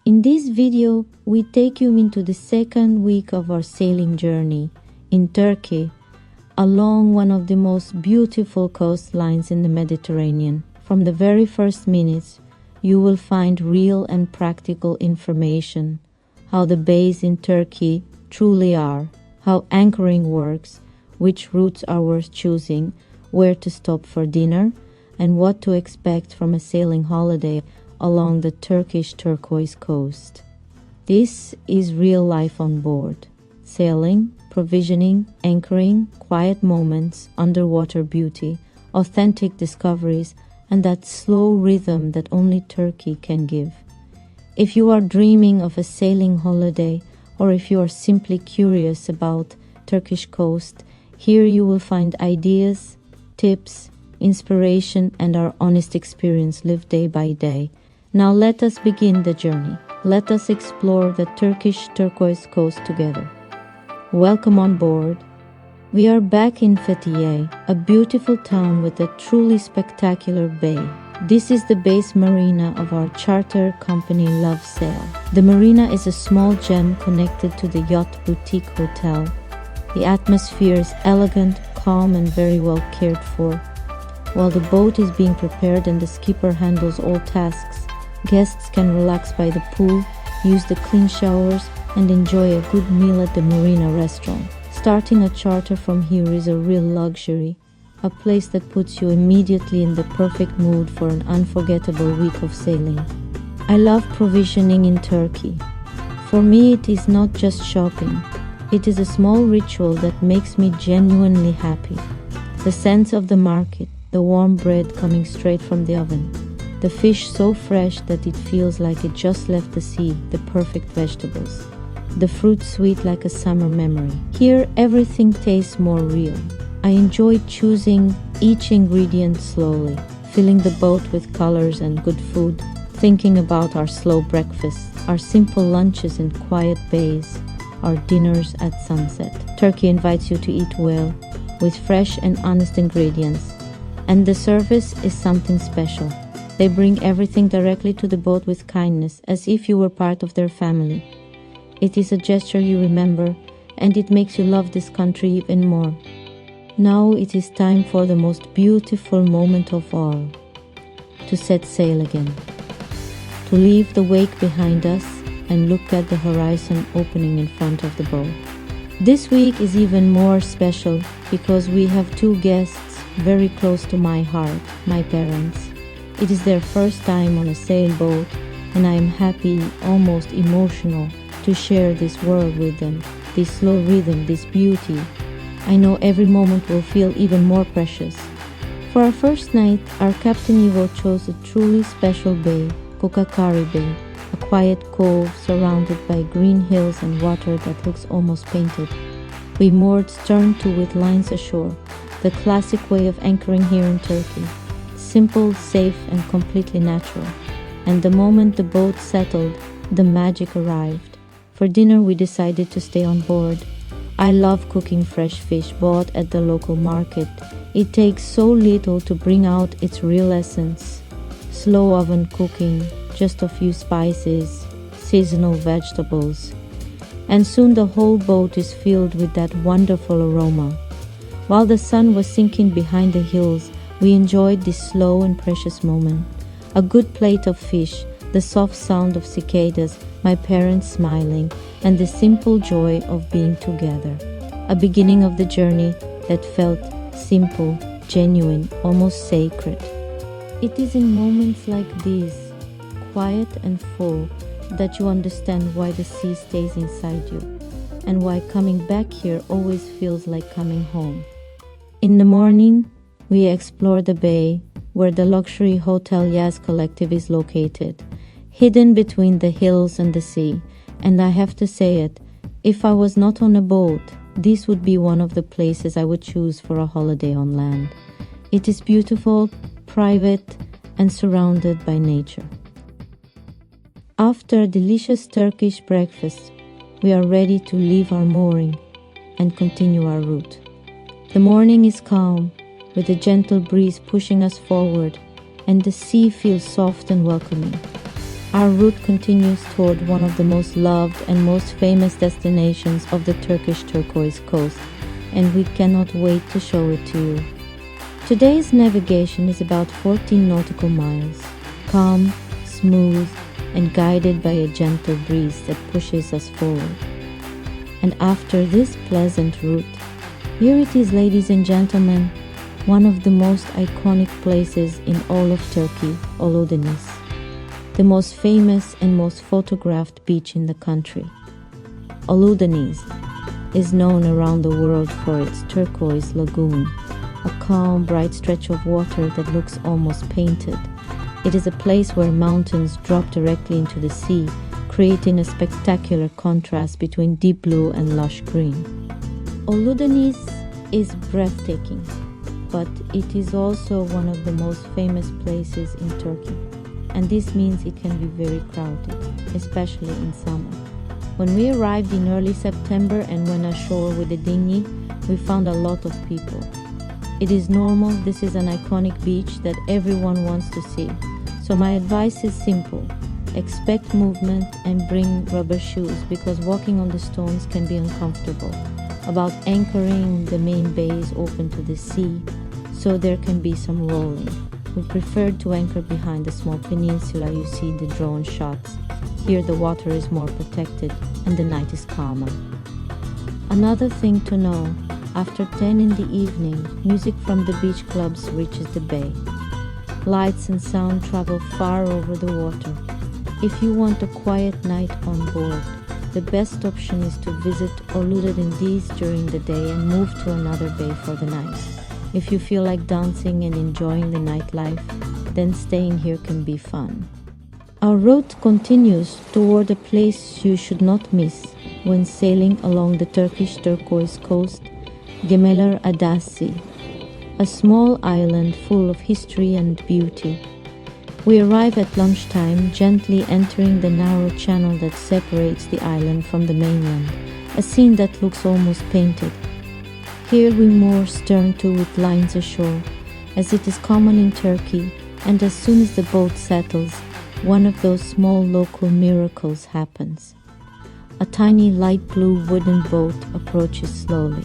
In this video, we take you into the second week of our sailing journey in Turkey, along one of the most beautiful coastlines in the Mediterranean. From the very first minutes, you will find real and practical information, how the bays in Turkey truly are, how anchoring works, which routes are worth choosing, where to stop for dinner, and what to expect from a sailing holiday along the Turkish Turquoise Coast. This is real life on board. Sailing, provisioning, anchoring, quiet moments, underwater beauty, authentic discoveries, and that slow rhythm that only Turkey can give. If you are dreaming of a sailing holiday, or if you are simply curious about Turkish coast, here you will find ideas, tips, inspiration, and our honest experience lived day by day. Now let us begin the journey. Let us explore the Turkish Turquoise Coast together. Welcome on board. We are back in Fethiye, a beautiful town with a truly spectacular bay. This is the base marina of our charter company Love Sail. The marina is a small gem connected to the yacht boutique hotel. The atmosphere is elegant, calm, and very well cared for. While the boat is being prepared and the skipper handles all tasks, guests can relax by the pool, use the clean showers, and enjoy a good meal at the marina restaurant. Starting a charter from here is a real luxury, a place that puts you immediately in the perfect mood for an unforgettable week of sailing. I love provisioning in Turkey. For me, it is not just shopping. It is a small ritual that makes me genuinely happy. The sense of the market, the warm bread coming straight from the oven, the fish so fresh that it feels like it just left the sea, the perfect vegetables, the fruit sweet like a summer memory. Here, everything tastes more real. I enjoy choosing each ingredient slowly, filling the boat with colors and good food, thinking about our slow breakfasts, our simple lunches in quiet bays, our dinners at sunset. Turkey invites you to eat well, with fresh and honest ingredients, and the service is something special. They bring everything directly to the boat with kindness, as if you were part of their family. It is a gesture you remember, and it makes you love this country even more. Now it is time for the most beautiful moment of all, to set sail again, to leave the wake behind us and look at the horizon opening in front of the boat. This week is even more special because we have two guests very close to my heart, my parents. It is their first time on a sailboat, and I am happy, almost emotional, to share this world with them, this slow rhythm, this beauty. I know every moment will feel even more precious. For our first night, our Captain Ivo chose a truly special bay, Kokakari Bay, a quiet cove surrounded by green hills and water that looks almost painted. We moored stern to with lines ashore, the classic way of anchoring here in Turkey. Simple, safe, and completely natural. And the moment the boat settled, the magic arrived. For dinner, we decided to stay on board. I love cooking fresh fish bought at the local market. It takes so little to bring out its real essence. Slow oven cooking, just a few spices, seasonal vegetables. And soon the whole boat is filled with that wonderful aroma. While the sun was sinking behind the hills, we enjoyed this slow and precious moment. A good plate of fish, the soft sound of cicadas, my parents smiling, and the simple joy of being together. A beginning of the journey that felt simple, genuine, almost sacred. It is in moments like these, quiet and full, that you understand why the sea stays inside you, and why coming back here always feels like coming home. In the morning, we explore the bay, where the luxury Hotel Yaz Collective is located, hidden between the hills and the sea. And I have to say it, if I was not on a boat, this would be one of the places I would choose for a holiday on land. It is beautiful, private, and surrounded by nature. After a delicious Turkish breakfast, we are ready to leave our mooring and continue our route. The morning is calm, with a gentle breeze pushing us forward, and the sea feels soft and welcoming. Our route continues toward one of the most loved and most famous destinations of the Turkish Turquoise Coast, and we cannot wait to show it to you. Today's navigation is about 14 nautical miles, calm, smooth, and guided by a gentle breeze that pushes us forward. And after this pleasant route, here it is, ladies and gentlemen, one of the most iconic places in all of Turkey, Oludeniz, the most famous and most photographed beach in the country. Oludeniz is known around the world for its turquoise lagoon, a calm, bright stretch of water that looks almost painted. It is a place where mountains drop directly into the sea, creating a spectacular contrast between deep blue and lush green. Ölüdeniz is breathtaking, but it is also one of the most famous places in Turkey, and this means it can be very crowded, especially in summer. When we arrived in early September and went ashore with the dinghy, we found a lot of people. It is normal, this is an iconic beach that everyone wants to see. So my advice is simple. Expect movement and bring rubber shoes because walking on the stones can be uncomfortable. About anchoring, the main bay is open to the sea, so there can be some rolling. We preferred to anchor behind the small peninsula you see in the drone shots. Here the water is more protected and the night is calmer. Another thing to know, after 10 in the evening, music from the beach clubs reaches the bay. Lights and sound travel far over the water. If you want a quiet night on board, the best option is to visit Oludeniz during the day and move to another bay for the night. If you feel like dancing and enjoying the nightlife, then staying here can be fun. Our route continues toward a place you should not miss when sailing along the Turkish Turquoise Coast, Gemiler Adasi, a small island full of history and beauty. We arrive at lunchtime, gently entering the narrow channel that separates the island from the mainland, a scene that looks almost painted. Here we moor stern to with lines ashore, as it is common in Turkey, and as soon as the boat settles, one of those small local miracles happens. A tiny light blue wooden boat approaches slowly.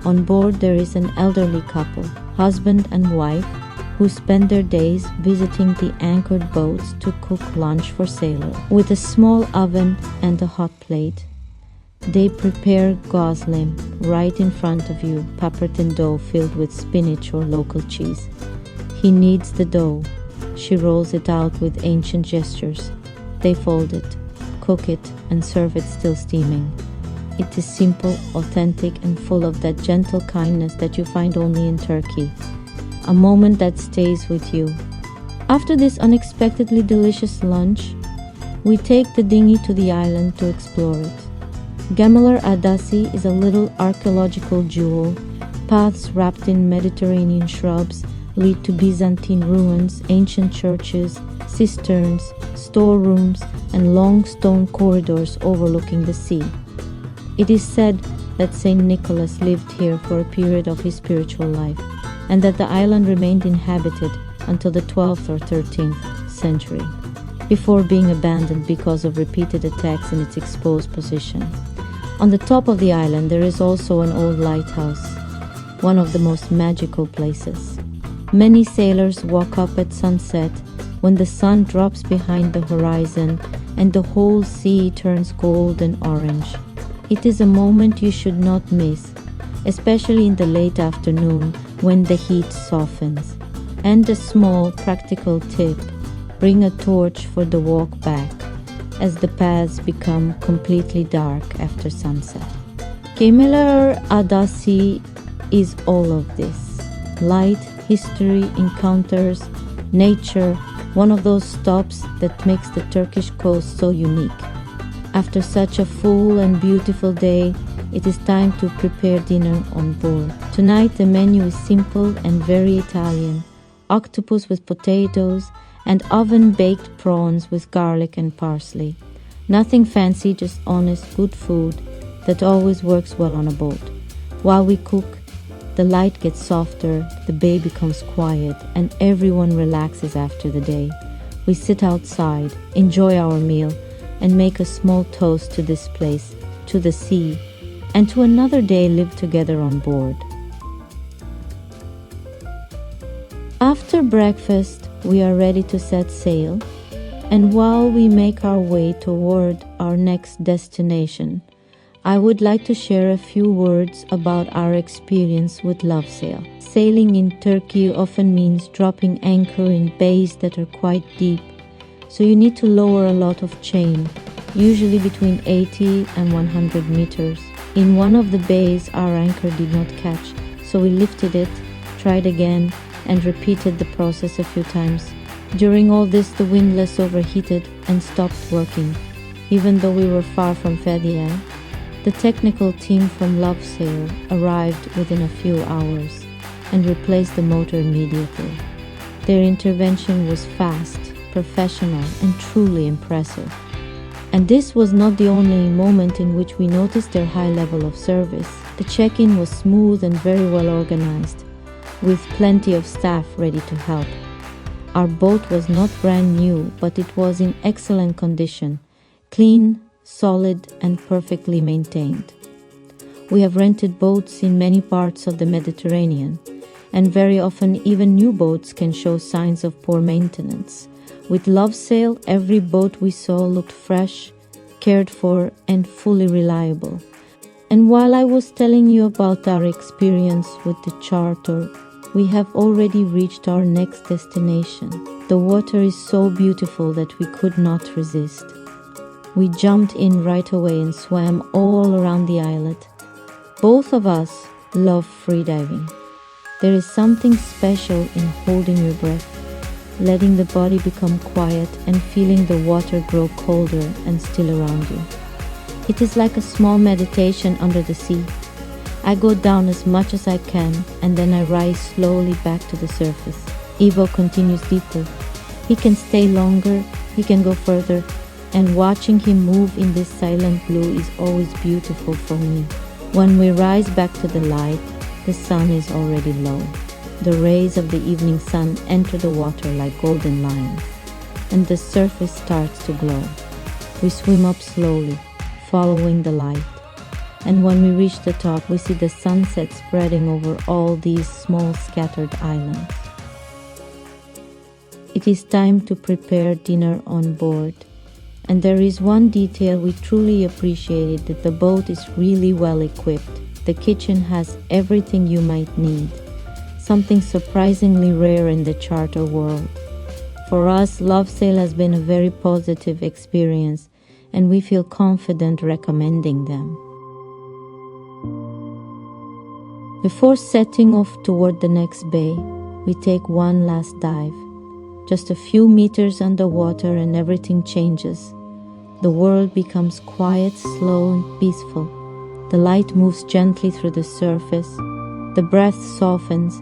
On board there is an elderly couple, husband and wife, who spend their days visiting the anchored boats to cook lunch for sailors. With a small oven and a hot plate, they prepare goslim right in front of you, paprika dough filled with spinach or local cheese. He kneads the dough. She rolls it out with ancient gestures. They fold it, cook it, and serve it still steaming. It is simple, authentic, and full of that gentle kindness that you find only in Turkey. A moment that stays with you. After this unexpectedly delicious lunch, we take the dinghy to the island to explore it. Gemiler Adasi is a little archaeological jewel. Paths wrapped in Mediterranean shrubs lead to Byzantine ruins, ancient churches, cisterns, storerooms, and long stone corridors overlooking the sea. It is said that Saint Nicholas lived here for a period of his spiritual life, and that the island remained inhabited until the 12th or 13th century, before being abandoned because of repeated attacks in its exposed position. On the top of the island there is also an old lighthouse, one of the most magical places. Many sailors walk up at sunset when the sun drops behind the horizon and the whole sea turns gold and orange. It is a moment you should not miss, especially in the late afternoon when the heat softens. And a small practical tip, bring a torch for the walk back, as the paths become completely dark after sunset. Gemiler Adasi is all of this. Light, history, encounters, nature, one of those stops that makes the Turkish coast so unique. After such a full and beautiful day, it is time to prepare dinner on board. Tonight the menu is simple and very Italian. Octopus with potatoes and oven-baked prawns with garlic and parsley. Nothing fancy, just honest, good food that always works well on a boat. While we cook, the light gets softer, the bay becomes quiet, and everyone relaxes after the day. We sit outside, enjoy our meal, and make a small toast to this place, to the sea, and to another day lived together on board. After breakfast, we are ready to set sail, and while we make our way toward our next destination, I would like to share a few words about our experience with Love Sail. Sailing in Turkey often means dropping anchor in bays that are quite deep, so you need to lower a lot of chain, usually between 80 and 100 meters. In one of the bays, our anchor did not catch, so we lifted it, tried again, and repeated the process a few times. During all this, the windlass overheated and stopped working. Even though we were far from Fethiye, the technical team from Love Sail arrived within a few hours and replaced the motor immediately. Their intervention was fast, professional, and truly impressive. And this was not the only moment in which we noticed their high level of service. The check-in was smooth and very well organized, with plenty of staff ready to help. Our boat was not brand new, but it was in excellent condition, clean, solid, and perfectly maintained. We have rented boats in many parts of the Mediterranean, and very often even new boats can show signs of poor maintenance. With Love Sail, every boat we saw looked fresh, cared for, and fully reliable. And while I was telling you about our experience with the charter, we have already reached our next destination. The water is so beautiful that we could not resist. We jumped in right away and swam all around the islet. Both of us love freediving. There is something special in holding your breath, letting the body become quiet and feeling the water grow colder and still around you. It is like a small meditation under the sea. I go down as much as I can and then I rise slowly back to the surface. Ivo continues deeper. He can stay longer, he can go further, and watching him move in this silent blue is always beautiful for me. When we rise back to the light, the sun is already low. The rays of the evening sun enter the water like golden lines, and the surface starts to glow. We swim up slowly, following the light, and when we reach the top, we see the sunset spreading over all these small scattered islands. It is time to prepare dinner on board, and there is one detail we truly appreciated, that the boat is really well equipped. The kitchen has everything you might need, something surprisingly rare in the charter world. For us, Love Sail has been a very positive experience, and we feel confident recommending them. Before setting off toward the next bay, we take one last dive. Just a few meters underwater and everything changes. The world becomes quiet, slow, and peaceful. The light moves gently through the surface. The breath softens,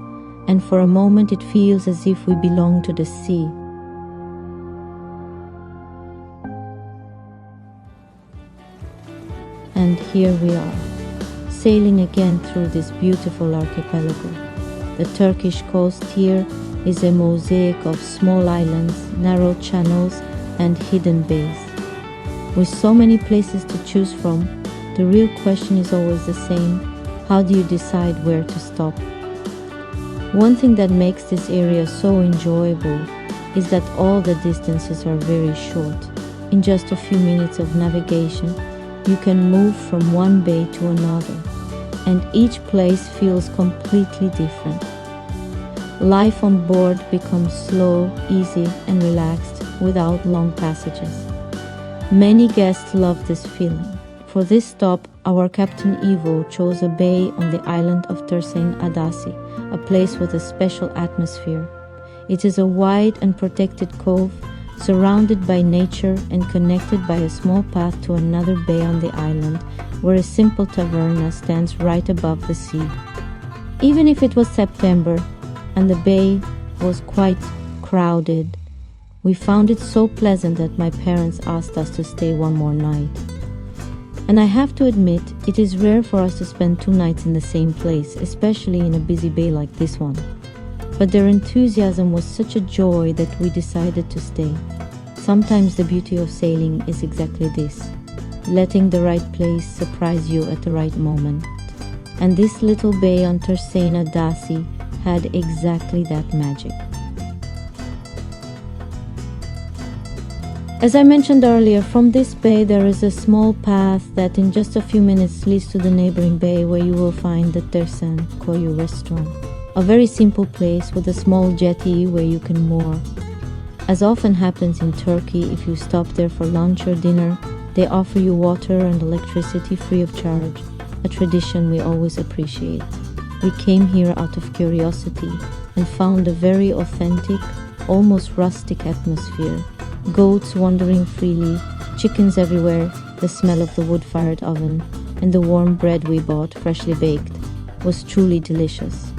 and for a moment it feels as if we belong to the sea. And here we are, sailing again through this beautiful archipelago. The Turkish coast here is a mosaic of small islands, narrow channels, and hidden bays. With so many places to choose from, the real question is always the same: how do you decide where to stop? One thing that makes this area so enjoyable is that all the distances are very short. In just a few minutes of navigation, you can move from one bay to another, and each place feels completely different. Life on board becomes slow, easy, and relaxed without long passages. Many guests love this feeling. For this stop, our Captain Ivo chose a bay on the island of Tersane Adasi, a place with a special atmosphere. It is a wide and protected cove, surrounded by nature and connected by a small path to another bay on the island, where a simple taverna stands right above the sea. Even if it was September and the bay was quite crowded, we found it so pleasant that my parents asked us to stay one more night. And I have to admit, it is rare for us to spend 2 nights in the same place, especially in a busy bay like this one. but their enthusiasm was such a joy that we decided to stay. Sometimes the beauty of sailing is exactly this, letting the right place surprise you at the right moment. And this little bay on Tersane Adasi had exactly that magic. As I mentioned earlier, from this bay there is a small path that in just a few minutes leads to the neighboring bay where you will find the Tersane Koyu restaurant. A very simple place with a small jetty where you can moor. As often happens in Turkey, if you stop there for lunch or dinner, they offer you water and electricity free of charge, a tradition we always appreciate. We came here out of curiosity and found a very authentic, almost rustic atmosphere. Goats wandering freely, chickens everywhere, the smell of the wood-fired oven, and the warm bread we bought, freshly baked, was truly delicious.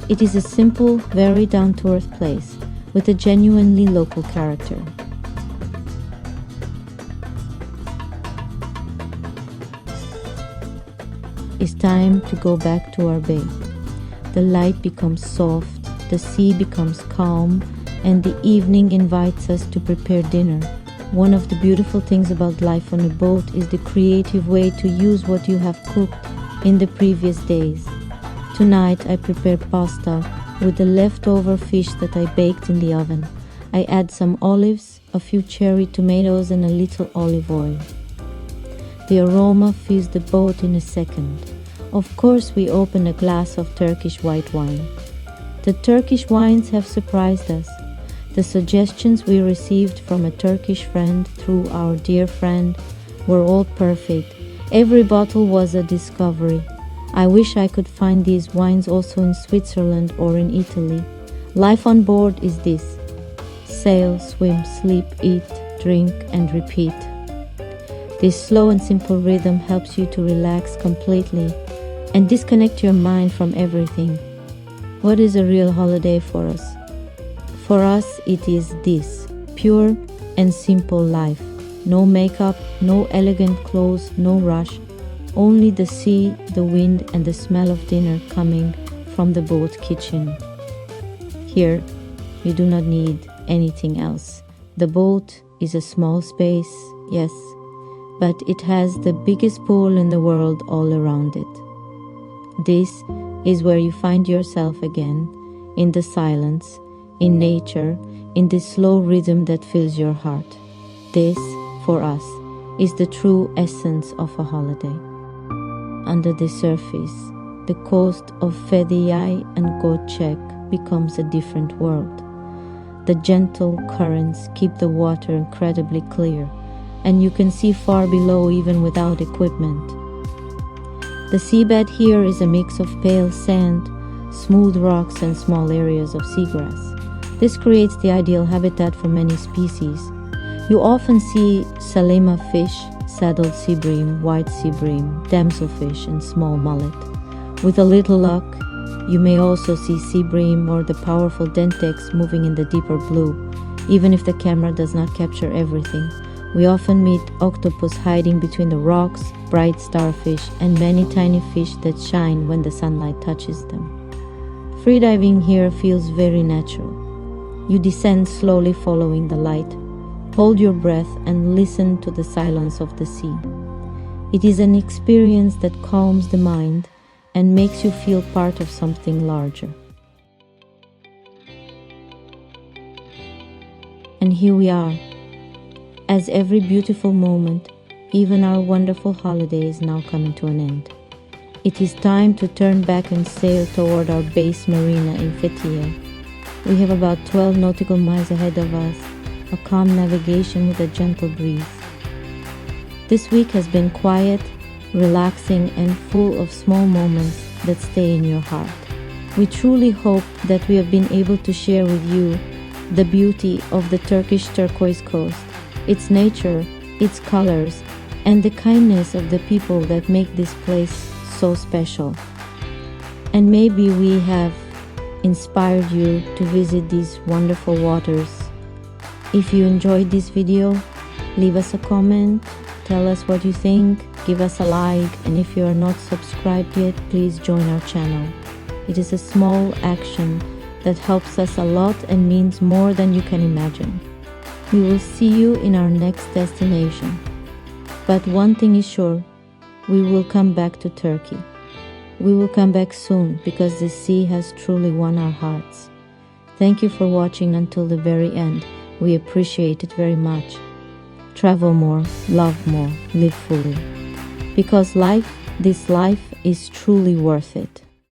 It is a simple, very down-to-earth place with a genuinely local character. It's time to go back to our bay. The light becomes soft, the sea becomes calm, and the evening invites us to prepare dinner. One of the beautiful things about life on a boat is the creative way to use what you have cooked in the previous days. Tonight I prepare pasta with the leftover fish that I baked in the oven. I add some olives, a few cherry tomatoes and a little olive oil. The aroma fills the boat in a second. Of course we open a glass of Turkish white wine. The Turkish wines have surprised us. The suggestions we received from a Turkish friend through our dear friend were all perfect. Every bottle was a discovery. I wish I could find these wines also in Switzerland or in Italy. Life on board is this: sail, swim, sleep, eat, drink, and repeat. This slow and simple rhythm helps you to relax completely and disconnect your mind from everything. What is a real holiday for us? For us, it is this: pure and simple life. No makeup, no elegant clothes, no rush. Only the sea, the wind, and the smell of dinner coming from the boat kitchen. Here, you do not need anything else. The boat is a small space, yes, but it has the biggest pool in the world all around it. This is where you find yourself again, in the silence, in nature, in the slow rhythm that fills your heart. This, for us, is the true essence of a holiday. Under the surface, the coast of Fethiye and Göcek becomes a different world. The gentle currents keep the water incredibly clear, and you can see far below even without equipment. The seabed here is a mix of pale sand, smooth rocks, and small areas of seagrass. This creates the ideal habitat for many species. You often see salema fish, saddled sea bream, white sea bream, damselfish, and small mullet. With a little luck, you may also see sea bream or the powerful dentex moving in the deeper blue. Even if the camera does not capture everything, we often meet octopus hiding between the rocks, bright starfish, and many tiny fish that shine when the sunlight touches them. Freediving here feels very natural. You descend slowly following the light. Hold your breath and listen to the silence of the sea. It is an experience that calms the mind and makes you feel part of something larger. And here we are. As every beautiful moment, even our wonderful holiday is now coming to an end. It is time to turn back and sail toward our base marina in Fethiye. We have about 12 nautical miles ahead of us, a calm navigation with a gentle breeze. This week has been quiet, relaxing, and full of small moments that stay in your heart. We truly hope that we have been able to share with you the beauty of the Turkish Turquoise Coast, its nature, its colors, and the kindness of the people that make this place so special. And maybe we have inspired you to visit these wonderful waters. If you enjoyed this video, leave us a comment, tell us what you think, give us a like, and if you are not subscribed yet, please join our channel. It is a small action that helps us a lot and means more than you can imagine. We will see you in our next destination. But one thing is sure, we will come back to Turkey. We will come back soon because the sea has truly won our hearts. Thank you for watching until the very end. We appreciate it very much. Travel more, love more, live fully. Because this life is truly worth it.